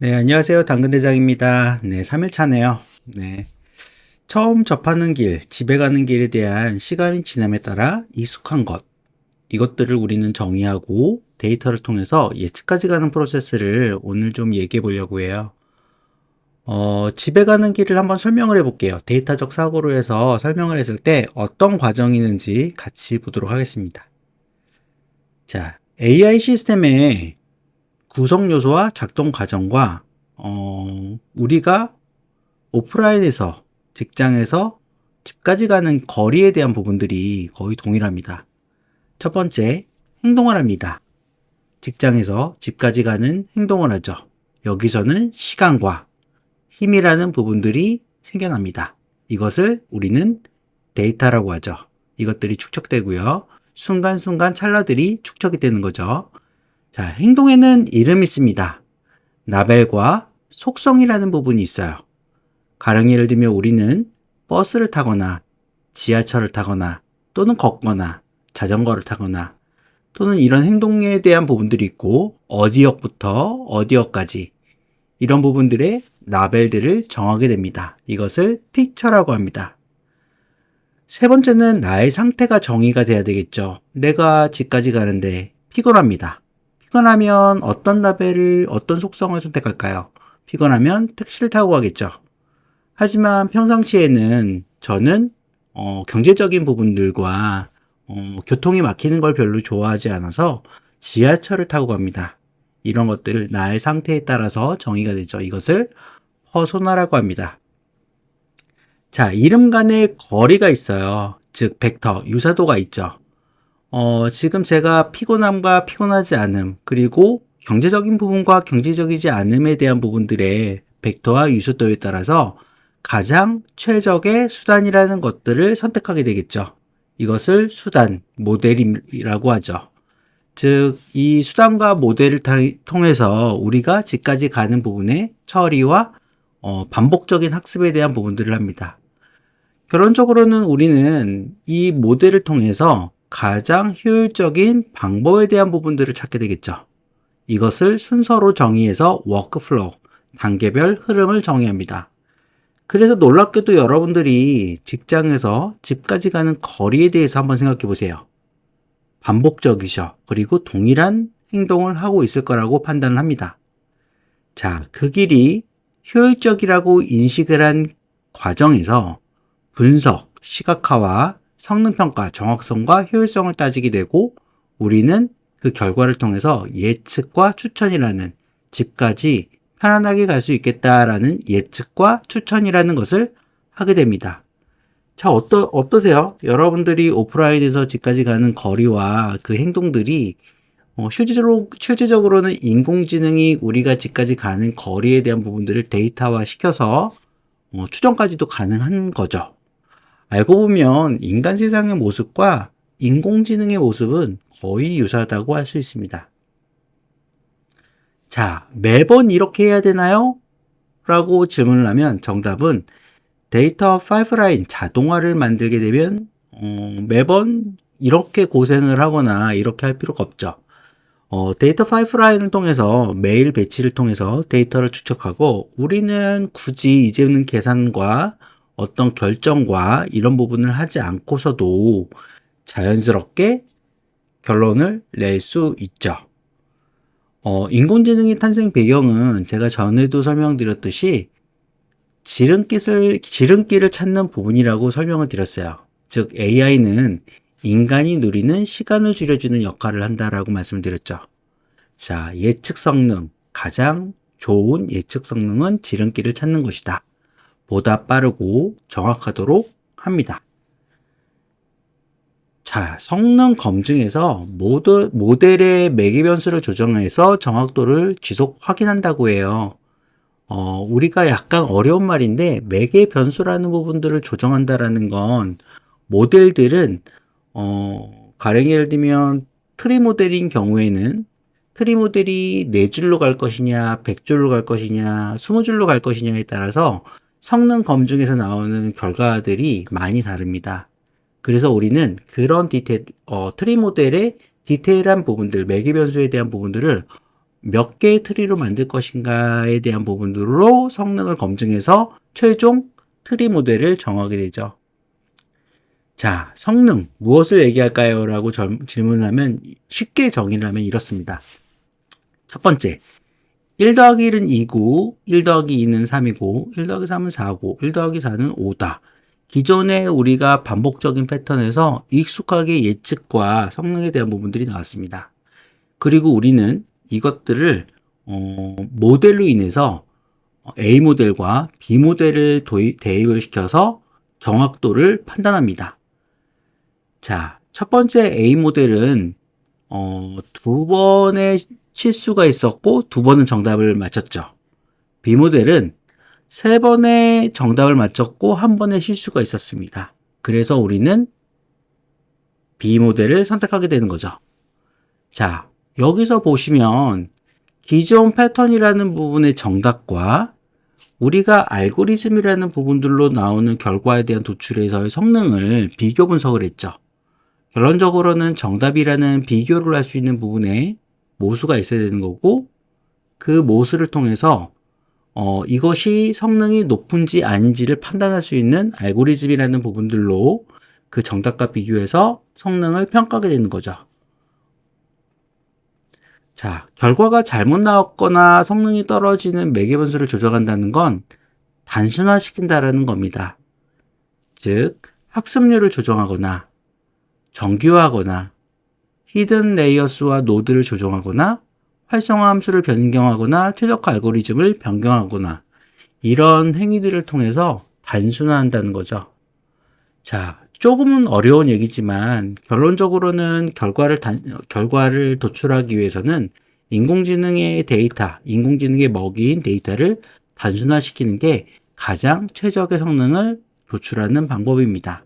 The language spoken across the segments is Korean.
네, 안녕하세요. 당근대장입니다. 네, 3일차네요. 네. 처음 접하는 길, 집에 가는 길에 대한 시간이 지남에 따라 익숙한 것, 이것들을 우리는 정의하고 데이터를 통해서 예측까지 가는 프로세스를 오늘 좀 얘기해 보려고 해요. 집에 가는 길을 한번 설명을 해 볼게요. 데이터적 사고로 해서 설명을 했을 때 어떤 과정이 있는지 같이 보도록 하겠습니다. 자, AI 시스템의 구성 요소와 작동 과정과 우리가 오프라인에서 직장에서 집까지 가는 거리에 대한 부분들이 거의 동일합니다. 첫 번째, 행동을 합니다. 직장에서 집까지 가는 행동을 하죠. 여기서는 시간과 힘이라는 부분들이 생겨납니다. 이것을 우리는 데이터라고 하죠. 이것들이 축적되고요. 순간순간 찰나들이 축적이 되는 거죠. 자, 행동에는 이름이 있습니다. 라벨과 속성이라는 부분이 있어요. 가령 예를 들면 우리는 버스를 타거나 지하철을 타거나 또는 걷거나 자전거를 타거나 또는 이런 행동에 대한 부분들이 있고 어디역부터 어디역까지 이런 부분들의 라벨들을 정하게 됩니다. 이것을 픽처라고 합니다. 세 번째는 나의 상태가 정의가 돼야 되겠죠. 내가 집까지 가는데 피곤합니다. 피곤하면 어떤 라벨을 어떤 속성을 선택할까요? 피곤하면 택시를 타고 가겠죠. 하지만 평상시에는 저는 경제적인 부분들과 교통이 막히는 걸 별로 좋아하지 않아서 지하철을 타고 갑니다. 이런 것들을 나의 상태에 따라서 정의가 되죠. 이것을 퍼소나라고 합니다. 자, 이름 간의 거리가 있어요. 즉, 벡터, 유사도가 있죠. 지금 제가 피곤함과 피곤하지 않음, 그리고 경제적인 부분과 경제적이지 않음에 대한 부분들의 벡터와 유사도에 따라서 가장 최적의 수단이라는 것들을 선택하게 되겠죠. 이것을 수단, 모델이라고 하죠. 즉, 이 수단과 모델을 통해서 우리가 집까지 가는 부분의 처리와 반복적인 학습에 대한 부분들을 합니다. 결론적으로는 우리는 이 모델을 통해서 가장 효율적인 방법에 대한 부분들을 찾게 되겠죠. 이것을 순서로 정의해서 워크플로우, 단계별 흐름을 정의합니다. 그래서 놀랍게도 여러분들이 직장에서 집까지 가는 거리에 대해서 한번 생각해 보세요. 반복적이죠. 그리고 동일한 행동을 하고 있을 거라고 판단을 합니다. 자, 그 길이 효율적이라고 인식을 한 과정에서 분석, 시각화와 성능평가, 정확성과 효율성을 따지게 되고 우리는 그 결과를 통해서 예측과 추천이라는 집까지 편안하게 갈 수 있겠다라는 예측과 추천이라는 것을 하게 됩니다. 자, 어떠세요? 여러분들이 오프라인에서 집까지 가는 거리와 그 행동들이 실제적으로는 인공지능이 우리가 집까지 가는 거리에 대한 부분들을 데이터화 시켜서 추정까지도 가능한 거죠. 알고 보면 인간 세상의 모습과 인공지능의 모습은 거의 유사하다고 할 수 있습니다. 자, 매번 이렇게 해야 되나요? 라고 질문을 하면 정답은 데이터 파이프라인 자동화를 만들게 되면 매번 이렇게 고생을 하거나 이렇게 할 필요가 없죠. 데이터 파이프라인을 통해서 메일 배치를 통해서 데이터를 축적하고 우리는 굳이 이제는 계산과 어떤 결정과 이런 부분을 하지 않고서도 자연스럽게 결론을 낼 수 있죠. 인공지능의 탄생 배경은 제가 전에도 설명드렸듯이 지름길을 찾는 부분이라고 설명을 드렸어요. 즉, AI는 인간이 누리는 시간을 줄여주는 역할을 한다라고 말씀을 드렸죠. 자, 예측 성능. 가장 좋은 예측 성능은 지름길을 찾는 것이다. 보다 빠르고 정확하도록 합니다. 자, 성능 검증에서 모델의 매개 변수를 조정해서 정확도를 지속 확인한다고 해요. 우리가 약간 어려운 말인데 매개 변수라는 부분들을 조정한다라는 건 모델들은 가령 예를 들면 트리 모델인 경우에는 트리 모델이 4줄로 갈 것이냐, 100줄로 갈 것이냐, 20줄로 갈 것이냐에 따라서 성능 검증에서 나오는 결과들이 많이 다릅니다. 그래서 우리는 그런 트리 모델의 디테일한 부분들, 매개 변수에 대한 부분들을 몇 개의 트리로 만들 것인가에 대한 부분들로 성능을 검증해서 최종 트리 모델을 정하게 되죠. 자, 성능, 무엇을 얘기할까요? 라고 질문하면 쉽게 정의를 하면 이렇습니다. 첫 번째, 1 더하기 1은 2고, 1 더하기 2는 3이고, 1 더하기 3은 4고, 1 더하기 4는 5다. 기존에 우리가 반복적인 패턴에서 익숙하게 예측과 성능에 대한 부분들이 나왔습니다. 그리고 우리는 이것들을 모델로 인해서 A 모델과 B 모델을 대입을 시켜서 정확도를 판단합니다. 자, 첫 번째 A 모델은 2번의 실수가 있었고 2번은 정답을 맞췄죠. B 모델은 3번의 정답을 맞췄고 1번의 실수가 있었습니다. 그래서 우리는 B 모델을 선택하게 되는 거죠. 자, 여기서 보시면 기존 패턴이라는 부분의 정답과 우리가 알고리즘이라는 부분들로 나오는 결과에 대한 도출에서의 성능을 비교 분석을 했죠. 결론적으로는 정답이라는 비교를 할 수 있는 부분에 모수가 있어야 되는 거고, 그 모수를 통해서 이것이 성능이 높은지 아닌지를 판단할 수 있는 알고리즘이라는 부분들로 그 정답과 비교해서 성능을 평가하게 되는 거죠. 자, 결과가 잘못 나왔거나 성능이 떨어지는 매개변수를 조정한다는 건 단순화시킨다라는 겁니다. 즉, 학습률을 조정하거나 정규화하거나 히든 레이어스와 노드를 조정하거나 활성화 함수를 변경하거나 최적화 알고리즘을 변경하거나 이런 행위들을 통해서 단순화한다는 거죠. 자, 조금은 어려운 얘기지만 결론적으로는 결과를 도출하기 위해서는 인공지능의 데이터, 인공지능의 먹이인 데이터를 단순화시키는 게 가장 최적의 성능을 도출하는 방법입니다.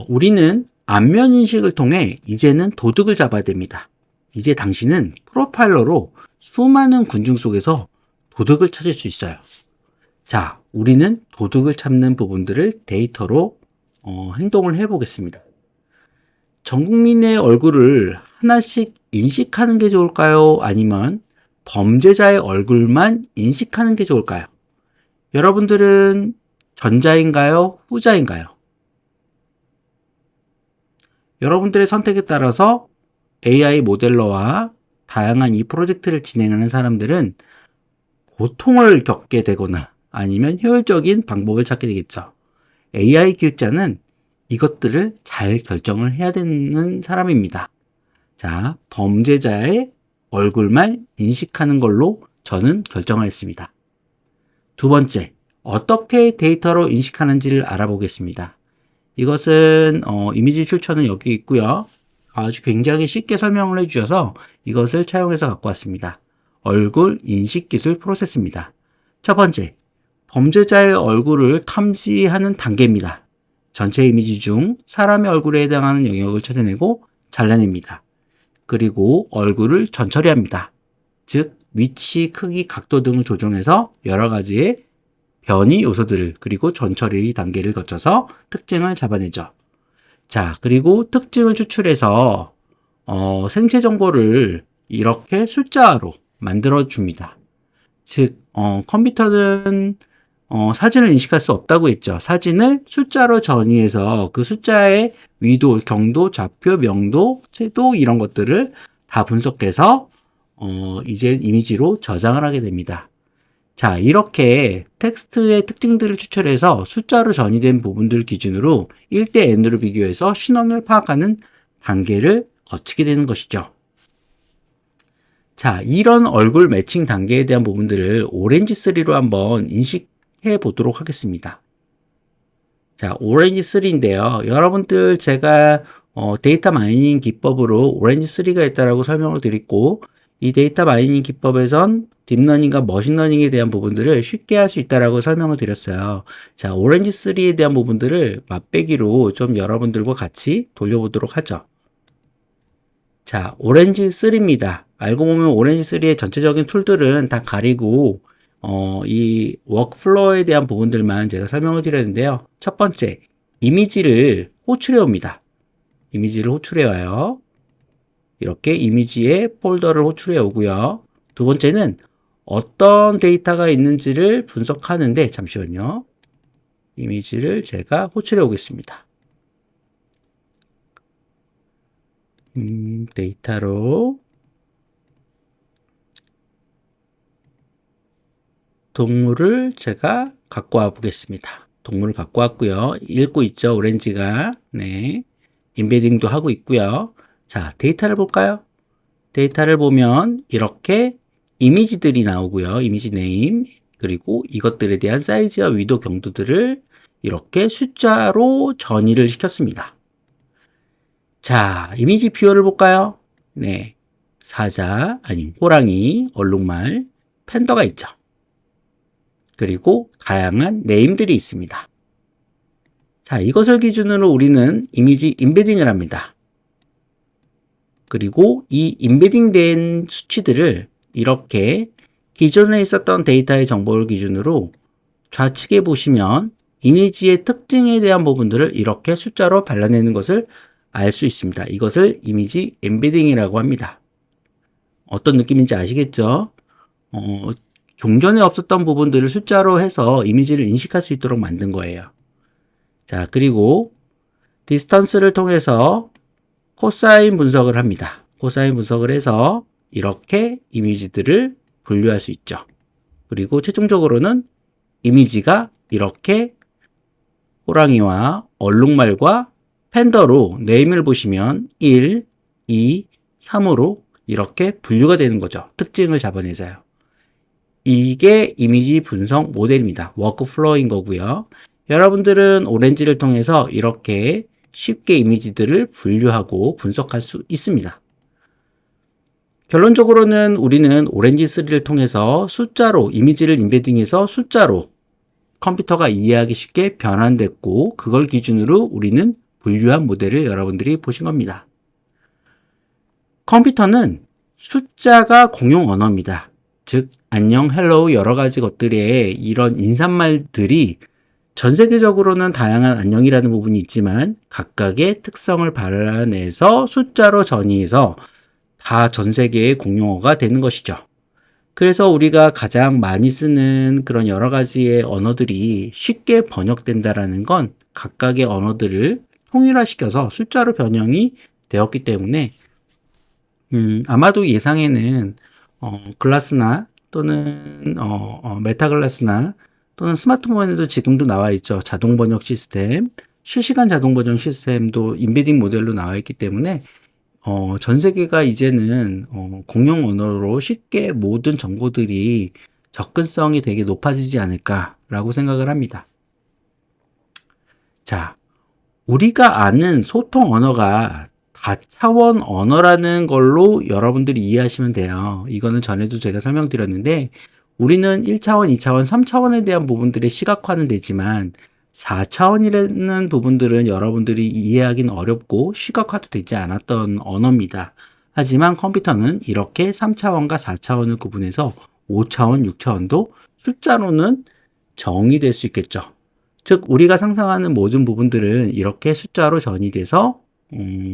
우리는 안면 인식을 통해 이제는 도둑을 잡아야 됩니다. 이제 당신은 프로파일러로 수많은 군중 속에서 도둑을 찾을 수 있어요. 자, 우리는 도둑을 찾는 부분들을 데이터로 행동을 해보겠습니다. 전 국민의 얼굴을 하나씩 인식하는 게 좋을까요? 아니면 범죄자의 얼굴만 인식하는 게 좋을까요? 여러분들은 전자인가요? 후자인가요? 여러분들의 선택에 따라서 AI 모델러와 다양한 이 프로젝트를 진행하는 사람들은 고통을 겪게 되거나 아니면 효율적인 방법을 찾게 되겠죠. AI 기획자는 이것들을 잘 결정을 해야 되는 사람입니다. 자, 범죄자의 얼굴만 인식하는 걸로 저는 결정을 했습니다. 두 번째, 어떻게 데이터로 인식하는지를 알아보겠습니다. 이것은 이미지 출처는 여기 있고요. 아주 굉장히 쉽게 설명을 해주셔서 이것을 차용해서 갖고 왔습니다. 얼굴 인식 기술 프로세스입니다. 첫 번째, 범죄자의 얼굴을 탐지하는 단계입니다. 전체 이미지 중 사람의 얼굴에 해당하는 영역을 찾아내고 잘라냅니다. 그리고 얼굴을 전처리합니다. 즉, 위치, 크기, 각도 등을 조정해서 여러 가지의 변이 요소들을 그리고 전처리 단계를 거쳐서 특징을 잡아내죠. 자, 그리고 특징을 추출해서 생체 정보를 이렇게 숫자로 만들어 줍니다. 즉, 컴퓨터는 사진을 인식할 수 없다고 했죠. 사진을 숫자로 전이해서 그 숫자의 위도, 경도, 좌표, 명도, 채도 이런 것들을 다 분석해서 이제 이미지로 저장을 하게 됩니다. 자, 이렇게 텍스트의 특징들을 추출해서 숫자로 전이된 부분들 기준으로 1대 n으로 비교해서 신원을 파악하는 단계를 거치게 되는 것이죠. 자, 이런 얼굴 매칭 단계에 대한 부분들을 오렌지3로 한번 인식해 보도록 하겠습니다. 자, 오렌지3인데요. 여러분들 제가 데이터 마이닝 기법으로 오렌지3가 있다라고 설명을 드렸고, 이 데이터 마이닝 기법에선 딥러닝과 머신러닝에 대한 부분들을 쉽게 할 수 있다라고 설명을 드렸어요. 자, 오렌지3에 대한 부분들을 맛배기로 좀 여러분들과 같이 돌려보도록 하죠. 자, 오렌지3입니다. 알고 보면 오렌지3의 전체적인 툴들은 다 가리고 이 워크플로우에 대한 부분들만 제가 설명을 드렸는데요. 첫 번째, 이미지를 호출해 옵니다. 이미지를 호출해 와요. 이렇게 이미지의 폴더를 호출해 오고요. 두 번째는 어떤 데이터가 있는지를 분석하는데, 잠시만요. 이미지를 제가 호출해 오겠습니다. 데이터로 동물을 제가 갖고 와 보겠습니다. 동물을 갖고 왔고요. 읽고 있죠, 오렌지가. 네. 인베딩도 하고 있고요. 자, 데이터를 볼까요? 데이터를 보면 이렇게 이미지들이 나오고요. 이미지 네임, 그리고 이것들에 대한 사이즈와 위도 경도들을 이렇게 숫자로 전이를 시켰습니다. 자, 이미지 뷰어를 볼까요? 네. 사자, 아니, 호랑이, 얼룩말, 팬더가 있죠. 그리고 다양한 네임들이 있습니다. 자, 이것을 기준으로 우리는 이미지 인베딩을 합니다. 그리고 이 인베딩된 수치들을 이렇게 기존에 있었던 데이터의 정보를 기준으로 좌측에 보시면 이미지의 특징에 대한 부분들을 이렇게 숫자로 발라내는 것을 알 수 있습니다. 이것을 이미지 엠베딩이라고 합니다. 어떤 느낌인지 아시겠죠? 종전에 없었던 부분들을 숫자로 해서 이미지를 인식할 수 있도록 만든 거예요. 자, 그리고 디스턴스를 통해서 코사인 분석을 합니다. 코사인 분석을 해서 이렇게 이미지들을 분류할 수 있죠. 그리고 최종적으로는 이미지가 이렇게 호랑이와 얼룩말과 팬더로 네임을 보시면 1, 2, 3으로 이렇게 분류가 되는 거죠. 특징을 잡아내서요. 이게 이미지 분석 모델입니다. 워크플로우인 거고요. 여러분들은 오렌지를 통해서 이렇게 쉽게 이미지들을 분류하고 분석할 수 있습니다. 결론적으로는 우리는 오렌지3를 통해서 숫자로 이미지를 인베딩해서 숫자로 컴퓨터가 이해하기 쉽게 변환됐고, 그걸 기준으로 우리는 분류한 모델을 여러분들이 보신 겁니다. 컴퓨터는 숫자가 공용 언어입니다. 즉 안녕, 헬로우 여러 가지 것들의 이런 인사말들이 전 세계적으로는 다양한 안녕이라는 부분이 있지만 각각의 특성을 발라내서 숫자로 전이해서 다 전 세계의 공용어가 되는 것이죠. 그래서 우리가 가장 많이 쓰는 그런 여러 가지의 언어들이 쉽게 번역된다라는 건 각각의 언어들을 통일화시켜서 숫자로 변형이 되었기 때문에 아마도 예상에는 글라스나 또는 메타글라스나 또는 스마트폰에도 지금도 나와 있죠. 자동 번역 시스템, 실시간 자동 번역 시스템도 인베딩 모델로 나와 있기 때문에 전 세계가 이제는 공용 언어로 쉽게 모든 정보들이 접근성이 되게 높아지지 않을까라고 생각을 합니다. 자, 우리가 아는 소통 언어가 다차원 언어라는 걸로 여러분들이 이해하시면 돼요. 이거는 전에도 제가 설명드렸는데 우리는 1차원, 2차원, 3차원에 대한 부분들이 시각화는 되지만 4차원이라는 부분들은 여러분들이 이해하기는 어렵고 시각화도 되지 않았던 언어입니다. 하지만 컴퓨터는 이렇게 3차원과 4차원을 구분해서 5차원, 6차원도 숫자로는 정의될 수 있겠죠. 즉 우리가 상상하는 모든 부분들은 이렇게 숫자로 전이돼서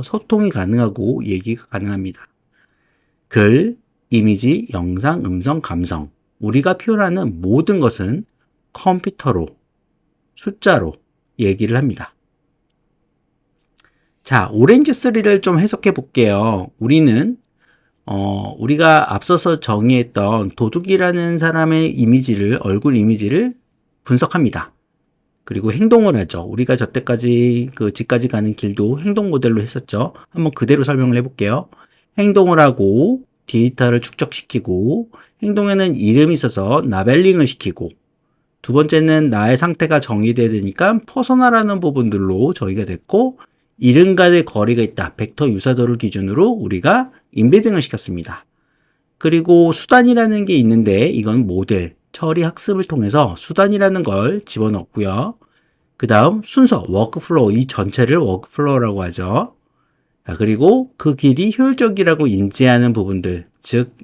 소통이 가능하고 얘기가 가능합니다. 글, 이미지, 영상, 음성, 감성, 우리가 표현하는 모든 것은 컴퓨터로, 숫자로 얘기를 합니다. 자, 오렌지3를 좀 해석해 볼게요. 우리는 우리가 앞서서 정의했던 도둑이라는 사람의 이미지를, 얼굴 이미지를 분석합니다. 그리고 행동을 하죠. 우리가 저때까지 그 집까지 가는 길도 행동 모델로 했었죠. 한번 그대로 설명을 해볼게요. 행동을 하고 데이터를 축적시키고, 행동에는 이름이 있어서 라벨링을 시키고, 두 번째는 나의 상태가 정의돼야 되니까 퍼소나라는 부분들로 정의가 됐고, 이름과의 거리가 있다. 벡터 유사도를 기준으로 우리가 인베딩을 시켰습니다. 그리고 수단이라는 게 있는데 이건 모델, 처리 학습을 통해서 수단이라는 걸 집어넣고요. 그 다음 순서, 워크플로우, 이 전체를 워크플로우라고 하죠. 자, 그리고 그 길이 효율적이라고 인지하는 부분들, 즉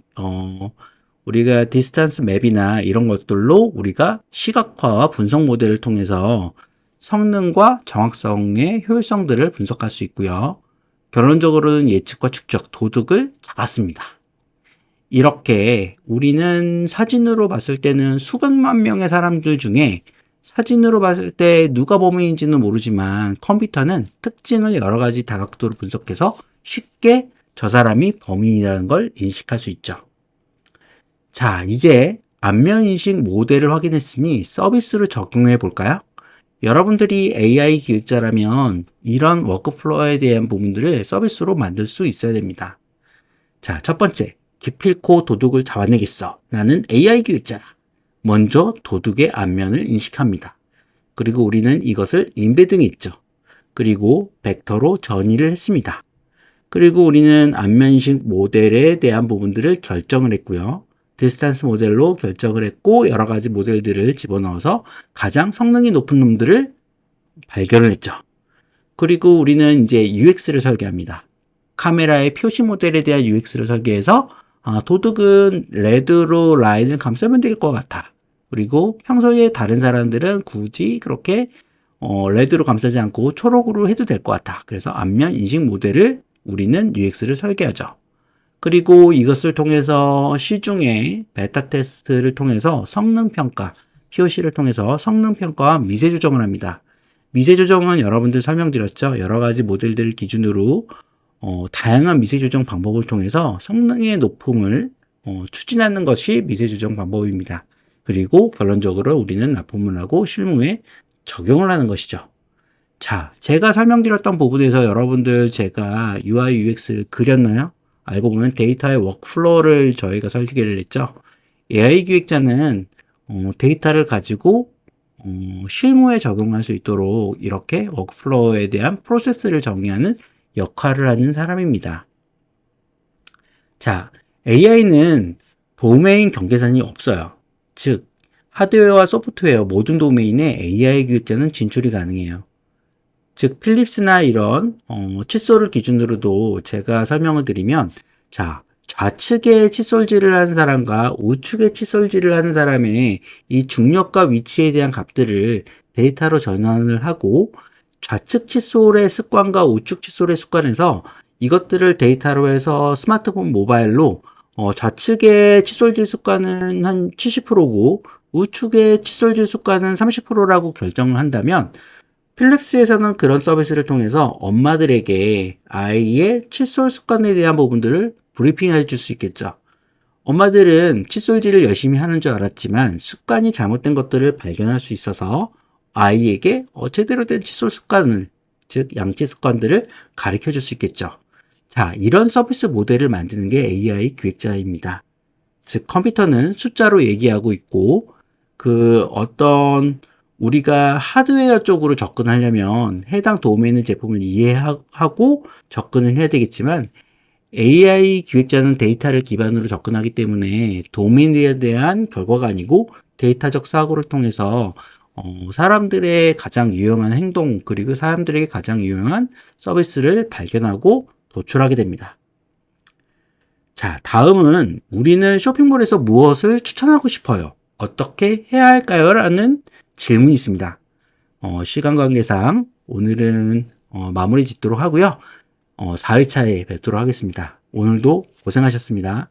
우리가 디스턴스 맵이나 이런 것들로 우리가 시각화와 분석 모델을 통해서 성능과 정확성의 효율성들을 분석할 수 있고요. 결론적으로는 예측과 축적, 도둑을 잡았습니다. 이렇게 우리는 사진으로 봤을 때는 수백만 명의 사람들 중에 사진으로 봤을 때 누가 범인인지는 모르지만 컴퓨터는 특징을 여러 가지 다각도로 분석해서 쉽게 저 사람이 범인이라는 걸 인식할 수 있죠. 자, 이제 안면인식 모델을 확인했으니 서비스로 적용해 볼까요? 여러분들이 AI 기획자라면 이런 워크플로우에 대한 부분들을 서비스로 만들 수 있어야 됩니다. 자, 첫 번째, 기필코 도둑을 잡아내겠어. 나는 AI 기획자야. 먼저 도둑의 안면을 인식합니다. 그리고 우리는 이것을 인베딩에 있죠. 그리고 벡터로 전이를 했습니다. 그리고 우리는 안면인식 모델에 대한 부분들을 결정을 했고요. 디스턴스 모델로 결정을 했고 여러 가지 모델들을 집어넣어서 가장 성능이 높은 놈들을 발견을 했죠. 그리고 우리는 이제 UX를 설계합니다. 카메라의 표시 모델에 대한 UX를 설계해서 도둑은 레드로 라인을 감싸면 될 것 같아. 그리고 평소에 다른 사람들은 굳이 그렇게 레드로 감싸지 않고 초록으로 해도 될 것 같아. 그래서 안면 인식 모델을 우리는 UX를 설계하죠. 그리고 이것을 통해서 시중에 베타 테스트를 통해서 성능 평가, POC를 통해서 성능 평가와 미세 조정을 합니다. 미세 조정은 여러분들 설명드렸죠. 여러 가지 모델들을 기준으로 다양한 미세 조정 방법을 통해서 성능의 높음을 추진하는 것이 미세 조정 방법입니다. 그리고 결론적으로 우리는 납품을 실무에 적용을 하는 것이죠. 자, 제가 설명드렸던 부분에서 여러분들 제가 UI, UX를 그렸나요? 알고 보면 데이터의 워크플로우를 저희가 설계를 했죠. AI 기획자는 데이터를 가지고 실무에 적용할 수 있도록 이렇게 워크플로우에 대한 프로세스를 정의하는 역할을 하는 사람입니다. 자, AI는 도메인 경계선이 없어요. 즉, 하드웨어와 소프트웨어 모든 도메인에 AI 기획자는 진출이 가능해요. 즉, 필립스나 이런 칫솔을 기준으로도 제가 설명을 드리면, 자, 좌측에 칫솔질을 하는 사람과 우측에 칫솔질을 하는 사람의 이 중력과 위치에 대한 값들을 데이터로 전환을 하고 좌측 칫솔의 습관과 우측 칫솔의 습관에서 이것들을 데이터로 해서 스마트폰 모바일로 좌측의 칫솔질 습관은 한 70%고 우측의 칫솔질 습관은 30%라고 결정을 한다면 필립스에서는 그런 서비스를 통해서 엄마들에게 아이의 칫솔 습관에 대한 부분들을 브리핑해 줄 수 있겠죠. 엄마들은 칫솔질을 열심히 하는 줄 알았지만 습관이 잘못된 것들을 발견할 수 있어서 아이에게 제대로 된 칫솔 습관을, 즉 양치 습관들을 가르쳐 줄 수 있겠죠. 자, 이런 서비스 모델을 만드는 게 AI 기획자입니다. 즉 컴퓨터는 숫자로 얘기하고 있고 우리가 하드웨어 쪽으로 접근하려면 해당 도메인의 제품을 이해하고 접근을 해야 되겠지만 AI 기획자는 데이터를 기반으로 접근하기 때문에 도메인에 대한 결과가 아니고 데이터적 사고를 통해서 사람들의 가장 유용한 행동 그리고 사람들에게 가장 유용한 서비스를 발견하고 도출하게 됩니다. 자, 다음은 우리는 쇼핑몰에서 무엇을 추천하고 싶어요? 어떻게 해야 할까요? 라는 질문이 있습니다. 시간 관계상 오늘은 마무리 짓도록 하고요. 4회차에 뵙도록 하겠습니다. 오늘도 고생하셨습니다.